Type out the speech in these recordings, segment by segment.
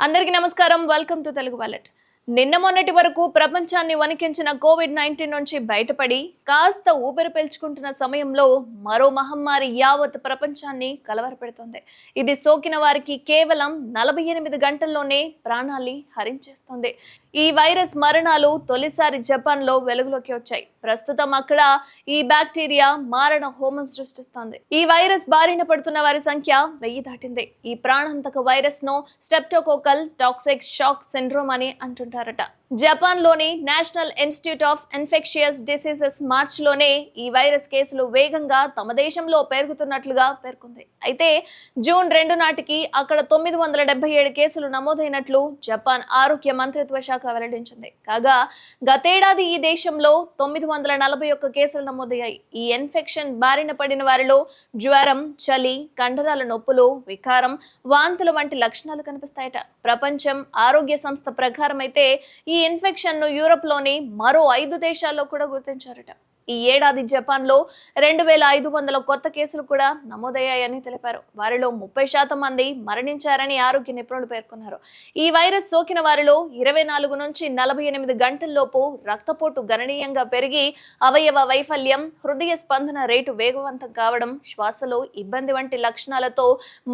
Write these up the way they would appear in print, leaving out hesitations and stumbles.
అందరికీ నమస్కారం. Welcome to Telugu wallet. నిన్న మొన్నటి వరకు ప్రపంచాన్ని వణికించిన కోవిడ్-19 నుంచి బయటపడి కాస్త ఊపిరి పీల్చుకుంటున్న సమయంలో మరో మహమ్మారి యావత్ ప్రపంచాన్ని కలవరపెడుతోంది. ఇది సోకిన వారికి కేవలం 48 గంటల్లోనే ప్రాణాల్ని హరించేస్తోంది. ఈ వైరస్ మరణాలు తొలిసారి జపాన్లో వెలుగులోకి వచ్చాయి. ప్రస్తుతం అక్కడ ఈ బ్యాక్టీరియా మారణ హోమం సృష్టిస్తోంది. ఈ వైరస్ బారిన పడుతున్న వారి సంఖ్య 1000 దాటింది. ఈ ప్రాణాంతక వైరస్ ను స్టెప్టోకోకల్ టాక్సిక్ షాక్ సిండ్రోమ్ అని అంటుంటారట. జపాన్ లోని national institute of infectious diseases March లోనే ఈ వైరస్ కేసులు వేగంగా తమ దేశంలో పెరుగుతున్నట్లుగా పేర్కొంది. అయితే జూన్ 2 నాటికి అక్కడ 977 కేసులు నమోదైనట్లు జపాన్ ఆరోగ్య మంత్రిత్వ శాఖ వెల్లడించింది. కాగా గతేడాది ఈ దేశంలో 941 కేసులు నమోదయ్యాయి. ఈ ఇన్ఫెక్షన్ బారిన పడిన వారిలో జ్వరం, చలి, కండరాల నొప్పులు, వికారం, వాంతులు వంటి లక్షణాలు కనిపిస్తాయట. ప్రపంచం ఆరోగ్య సంస్థ ప్రకారం అయితే ఈ ఇన్ఫెక్షన్ ను యూరోప్ లోని మరో 5 దేశాల్లో కూడా గుర్తించారట. ఈ ఏడాది జపాన్ లో 2500 కొత్త కేసులు కూడా నమోదయ్యాయని తెలిపారు. వారిలో 30% మంది మరణించారని ఆరోగ్య నిపుణులు పేర్కొన్నారు. ఈ వైరస్ సోకిన వారిలో 24 నుంచి 48 గంటల్లోపు రక్తపోటు గణనీయంగా పెరిగి అవయవ వైఫల్యం, హృదయ స్పందన రేటు వేగవంతం కావడం, శ్వాసలో ఇబ్బంది వంటి లక్షణాలతో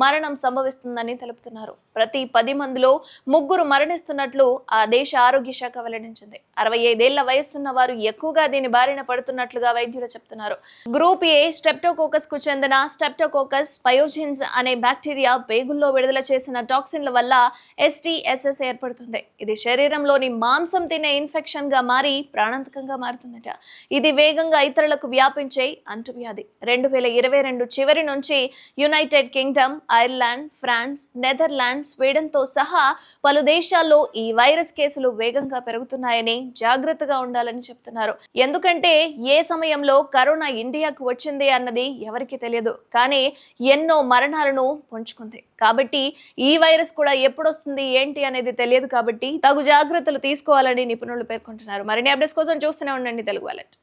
మరణం సంభవిస్తుందని తెలుపుతున్నారు. ప్రతి 10 మందిలో 3 మరణిస్తున్నట్లు ఆ దేశ ఆరోగ్య శాఖ వెల్లడించింది. 65 ఏళ్ల వయసున్న వారు ఎక్కువగా దీని బారిన పడుతున్నట్లుగా వైద్యులు చెప్తున్నారు. గ్రూప్ ఏ స్టెప్టోకోకస్ కు చెందిన స్టెప్టోకోకస్ పయోజిన్స్ అనే బ్యాక్టీరియా పేగుల్లో విడుదల చేసిన టాక్సిన్ల వల్ల STSS ఏర్పడుతుంది. ఇది శరీరంలోని మాంసం తినే ఇన్ఫెక్షన్ గా మారి ప్రాణాంతకంగా మారుతుందట. ఇది వేగంగా ఇతరులకు వ్యాపించే అంటువ్యాధి. 2022 చివరి నుంచి united kingdom, Ireland, France, Netherlands, Sweden తో సహా పలు దేశాల్లో ఈ వైరస్ కేసులు వేగంగా పెరుగుతున్నాయని జాగ్రత్తగా ఉండాలని చెప్తున్నారు. ఎందుకంటే ఏ సమయంలో కరోనా ఇండియాకు వచ్చింది అన్నది ఎవరికి తెలియదు. కానీ ఎన్నో మరణాలను పొంచుకుంది. కాబట్టి ఈ వైరస్ కూడా ఎప్పుడొస్తుంది ఏంటి అనేది తెలియదు. కాబట్టి తగు జాగ్రత్తలు తీసుకోవాలని నిపుణులు పేర్కొంటున్నారు. మరిన్ని అప్డేట్స్ కోసం చూస్తూనే ఉండండి తెలుగు వాలెట్.